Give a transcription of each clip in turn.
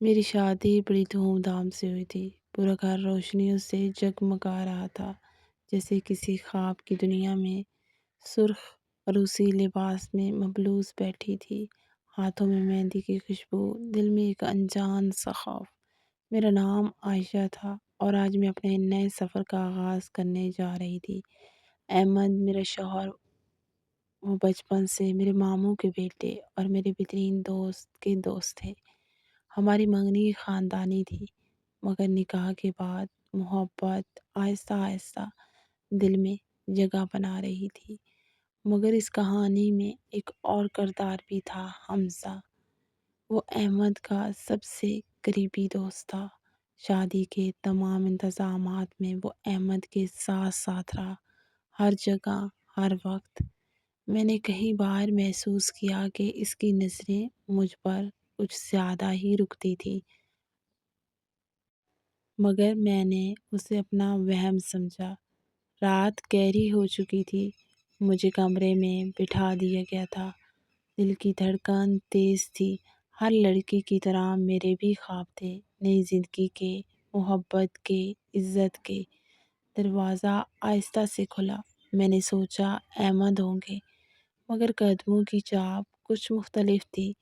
میری شادی بڑی دھوم دھام سے ہوئی تھی۔ پورا گھر روشنیوں سے جگمگا رہا تھا، جیسے کسی خواب کی دنیا میں سرخ روسی لباس میں ملبوس بیٹھی تھی۔ ہاتھوں میں مہندی کی خوشبو، دل میں ایک انجان سا خوف۔ میرا نام عائشہ تھا اور آج میں اپنے نئے سفر کا آغاز کرنے جا رہی تھی۔ احمد میرا شوہر، وہ بچپن سے میرے ماموں کے بیٹے اور میرے بہترین دوست کے دوست تھے۔ ہماری منگنی خاندانی تھی، مگر نکاح کے بعد محبت آہستہ آہستہ دل میں جگہ بنا رہی تھی۔ مگر اس کہانی میں ایک اور کردار بھی تھا، حمزہ۔ وہ احمد کا سب سے قریبی دوست تھا۔ شادی کے تمام انتظامات میں وہ احمد کے ساتھ ساتھ رہا، ہر جگہ، ہر وقت۔ میں نے کئی بار محسوس کیا کہ اس کی نظریں مجھ پر کچھ زیادہ ہی رکتی تھی، مگر میں نے اسے اپنا وہم سمجھا۔ رات گہری ہو چکی تھی، مجھے کمرے میں بٹھا دیا گیا تھا۔ دل کی دھڑکن تیز تھی۔ ہر لڑکی کی طرح میرے بھی خواب تھے، نئی زندگی کے، محبت کے، عزت کے۔ دروازہ آہستہ سے کھلا۔ میں نے سوچا احمد ہوں گے، مگر قدموں کی چاپ کچھ مختلف تھی۔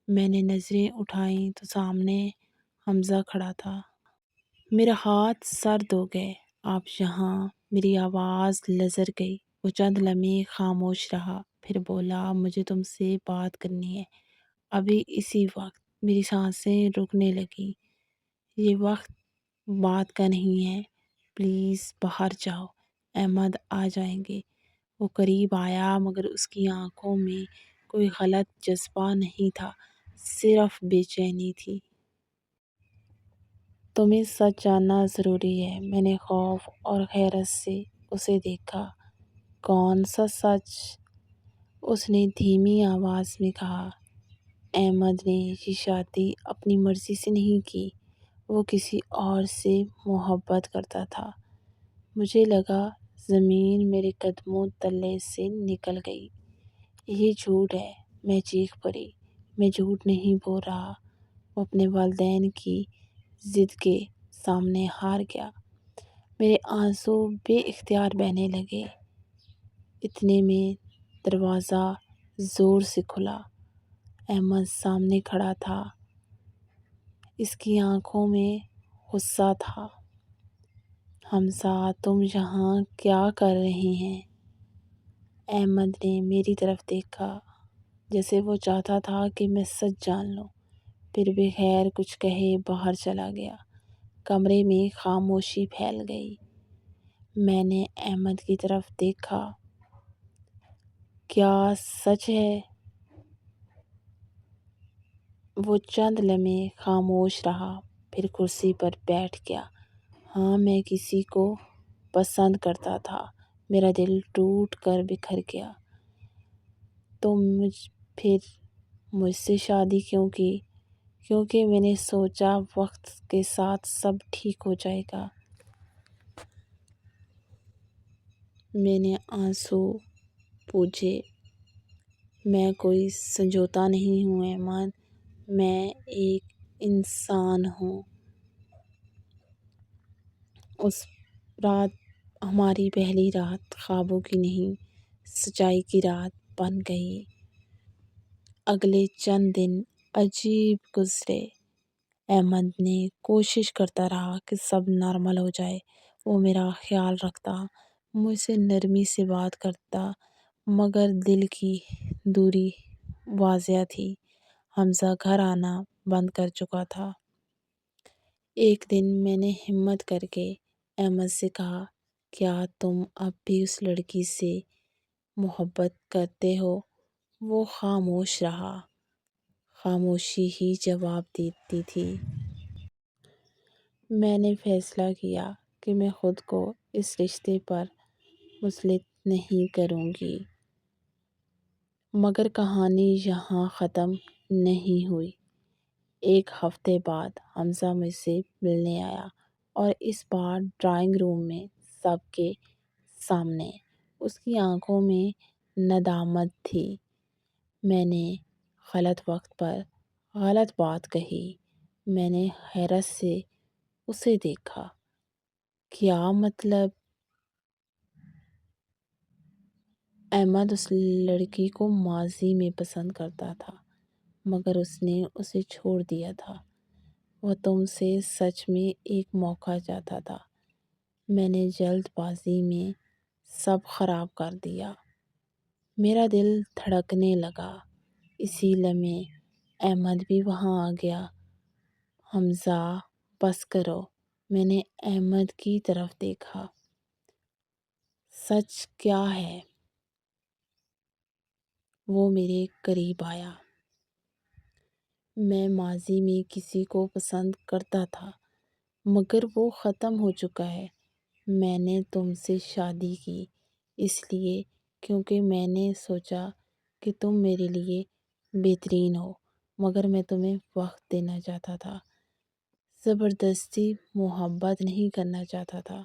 میں نے نظریں اٹھائیں تو سامنے حمزہ کھڑا تھا۔ میرا ہاتھ سرد ہو گئے۔ آپ یہاں؟ میری آواز لرز گئی۔ وہ چند لمحے خاموش رہا، پھر بولا، مجھے تم سے بات کرنی ہے، ابھی اسی وقت۔ میری سانسیں رکنے لگیں۔ یہ وقت بات کا نہیں ہے، پلیز باہر جاؤ، احمد آ جائیں گے۔ وہ قریب آیا، مگر اس کی آنکھوں میں کوئی غلط جذبہ نہیں تھا، صرف بے چینی تھی۔ تمہیں سچ جاننا ضروری ہے۔ میں نے خوف اور حیرت سے اسے دیکھا۔ کون سا سچ؟ اس نے دھیمی آواز میں کہا۔ احمد نے یہ شادی اپنی مرضی سے نہیں کی، وہ کسی اور سے محبت کرتا تھا۔ مجھے لگا زمین میرے قدموں تلے سے نکل گئی۔ یہ جھوٹ ہے، میں چیخ پڑی۔ میں جھوٹ نہیں بول رہا۔ وہ اپنے والدین کی ضد کے سامنے ہار گیا۔ میرے آنسو بے اختیار بہنے لگے۔ اتنے میں دروازہ زور سے کھلا۔ احمد سامنے کھڑا تھا۔ اس کی آنکھوں میں غصہ تھا۔ حمزہ، تم یہاں کیا کر رہے ہیں؟ احمد نے میری طرف دیکھا، جیسے وہ چاہتا تھا کہ میں سچ جان لوں۔ پھر بغیر کچھ کہے باہر چلا گیا۔ کمرے میں خاموشی پھیل گئی۔ میں نے احمد کی طرف دیکھا۔ کیا سچ ہے؟ وہ چند لمحے خاموش رہا، پھر کرسی پر بیٹھ گیا۔ ہاں، میں کسی کو پسند کرتا تھا۔ میرا دل ٹوٹ کر بکھر گیا۔ تو پھر مجھ سے شادی کیوں کی؟ کیونکہ میں نے سوچا وقت کے ساتھ سب ٹھیک ہو جائے گا۔ میں نے آنسو پوچھے۔ میں کوئی سمجھوتا نہیں ہوں احمد، میں ایک انسان ہوں۔ اس رات ہماری پہلی رات خوابوں کی نہیں، سچائی کی رات بن گئی۔ اگلے چند دن عجیب گزرے۔ احمد نے کوشش کرتا رہا کہ سب نارمل ہو جائے۔ وہ میرا خیال رکھتا، مجھ سے نرمی سے بات کرتا، مگر دل کی دوری واضح تھی۔ حمزہ گھر آنا بند کر چکا تھا۔ ایک دن میں نے ہمت کر کے احمد سے کہا، کیا تم اب بھی اس لڑکی سے محبت کرتے ہو؟ وہ خاموش رہا۔ خاموشی ہی جواب دیتی تھی۔ میں نے فیصلہ کیا کہ میں خود کو اس رشتے پر مسلط نہیں کروں گی۔ مگر کہانی یہاں ختم نہیں ہوئی۔ ایک ہفتے بعد حمزہ مجھ سے ملنے آیا، اور اس بار ڈرائنگ روم میں سب کے سامنے۔ اس کی آنکھوں میں ندامت تھی۔ میں نے غلط وقت پر غلط بات کہی۔ میں نے حیرت سے اسے دیکھا۔ کیا مطلب؟ احمد اس لڑکی کو ماضی میں پسند کرتا تھا، مگر اس نے اسے چھوڑ دیا تھا۔ وہ تم سے سچ میں ایک موقع چاہتا تھا۔ میں نے جلد بازی میں سب خراب کر دیا۔ میرا دل دھڑکنے لگا۔ اسی لمحے احمد بھی وہاں آ گیا۔ حمزہ بس کرو، میں نے احمد کی طرف دیکھا۔ سچ کیا ہے؟ وہ میرے قریب آیا۔ میں ماضی میں کسی کو پسند کرتا تھا، مگر وہ ختم ہو چکا ہے۔ میں نے تم سے شادی کی اس لیے کیونکہ میں نے سوچا کہ تم میرے لیے بہترین ہو، مگر میں تمہیں وقت دینا چاہتا تھا، زبردستی محبت نہیں کرنا چاہتا تھا۔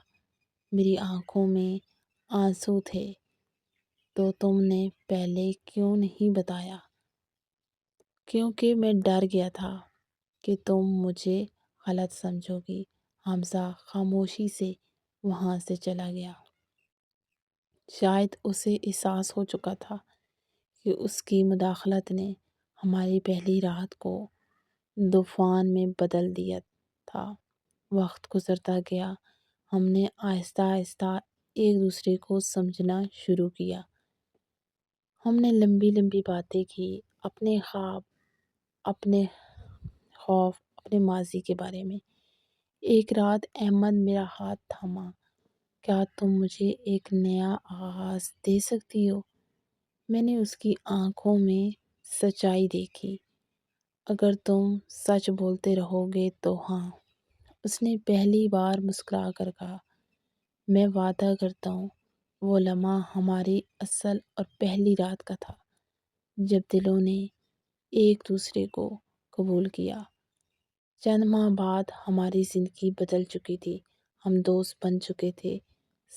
میری آنکھوں میں آنسو تھے۔ تو تم نے پہلے کیوں نہیں بتایا؟ کیونکہ میں ڈر گیا تھا کہ تم مجھے غلط سمجھو گی۔ حمزہ خاموشی سے وہاں سے چلا گیا۔ شاید اسے احساس ہو چکا تھا کہ اس کی مداخلت نے ہماری پہلی رات کو طوفان میں بدل دیا تھا۔ وقت گزرتا گیا، ہم نے آہستہ آہستہ ایک دوسرے کو سمجھنا شروع کیا۔ ہم نے لمبی لمبی باتیں کی، اپنے خواب، اپنے خوف، اپنے ماضی کے بارے میں۔ ایک رات احمد میرا ہاتھ تھاما۔ کیا تم مجھے ایک نیا آغاز دے سکتی ہو؟ میں نے اس کی آنکھوں میں سچائی دیکھی۔ اگر تم سچ بولتے رہو گے تو ہاں، اس نے پہلی بار مسکرا کر کہا۔ میں وعدہ کرتا ہوں۔ وہ لمحہ ہماری اصل اور پہلی رات کا تھا، جب دلوں نے ایک دوسرے کو قبول کیا۔ چند ماہ بعد ہماری زندگی بدل چکی تھی۔ ہم دوست بن چکے تھے،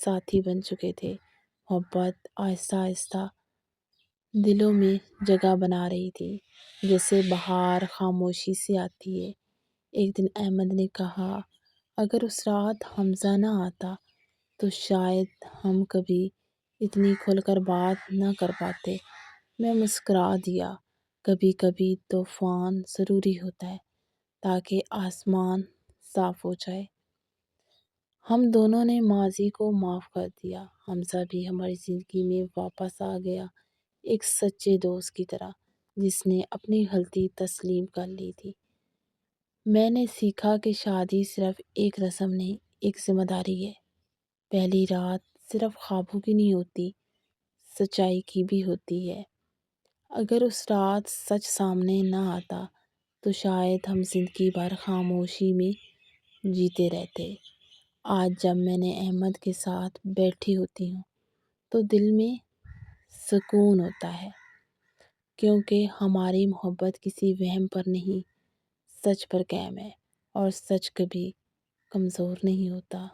ساتھی بن چکے تھے۔ محبت آہستہ آہستہ دلوں میں جگہ بنا رہی تھی، جیسے بہار خاموشی سے آتی ہے۔ ایک دن احمد نے کہا، اگر اس رات حمزہ نہ آتا تو شاید ہم کبھی اتنی کھل کر بات نہ کر پاتے۔ میں مسکرا دیا۔ کبھی کبھی طوفان ضروری ہوتا ہے تاکہ آسمان صاف ہو جائے۔ ہم دونوں نے ماضی کو معاف کر دیا۔ حمزہ بھی ہماری زندگی میں واپس آ گیا، ایک سچے دوست کی طرح جس نے اپنی غلطی تسلیم کر لی تھی۔ میں نے سیکھا کہ شادی صرف ایک رسم نہیں، ایک ذمہ داری ہے۔ پہلی رات صرف خوابوں کی نہیں ہوتی، سچائی کی بھی ہوتی ہے۔ اگر اس رات سچ سامنے نہ آتا تو شاید ہم زندگی بھر خاموشی میں جیتے رہتے۔ آج جب میں نے احمد کے ساتھ بیٹھی ہوتی ہوں تو دل میں سکون ہوتا ہے، کیونکہ ہماری محبت کسی وہم پر نہیں، سچ پر قائم ہے، اور سچ کبھی کمزور نہیں ہوتا۔